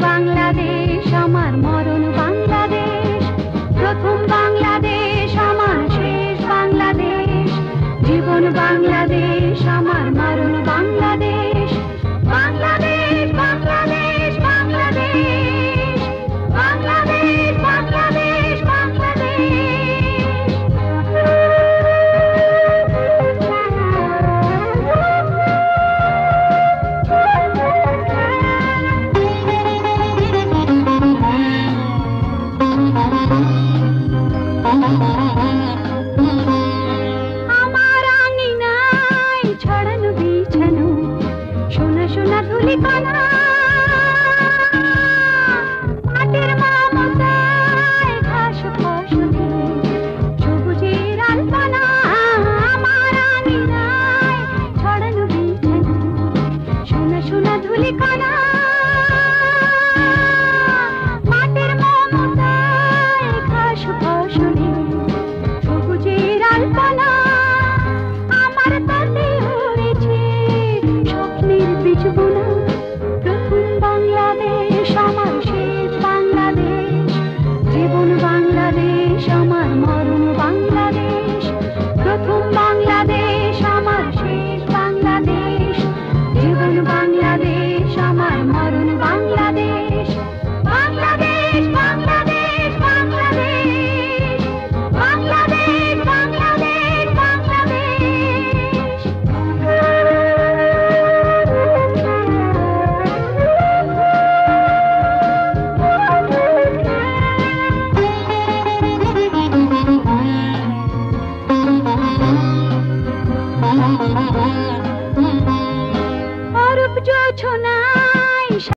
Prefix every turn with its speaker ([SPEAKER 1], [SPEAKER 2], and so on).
[SPEAKER 1] বাংলাদেশ আমার মরণ বাংলাদেশ, প্রথম বাংলাদেশ আমার শেষ বাংলাদেশ, জীবন বাংলাদেশ আমার মরণ বাংলাদেশ। বাংলাদেশ বাংলাদেশ বাংলাদেশ, বাংলাদেশ বাংলাদেশ বাংলাদেশ। আমার আঙিনায় ছড়ানো বিছানো সোনা সোনা ধুলিকণা, মাটির মমতায় ঘাস ফসলে সবুজের আলপনা। আমার আঙিনায় ছড়ানো বিছানো সোনা সোনা ধুলিকণা, মাটির মমতায় ঘাস ফসলে সবুজের আলপনা। আমার তাতে হয়েছে স্বপ্নের বীজ বোনা, প্রথম বাংলাদেশ আমার শেষ বাংলাদেশ, জীবন বাংলাদেশ আমার মরণ বাংলাদেশ, প্রথম বাংলাদেশ আমার শেষ বাংলাদেশ, জীবন বাংলাদেশ আমার মরণ বাংলাদেশ। বাংলাদেশ বাংলাদেশ বাংলাদেশ, বাংলাদেশ বাংলাদেশ বাংলাদেশ। অরূপ জোছনা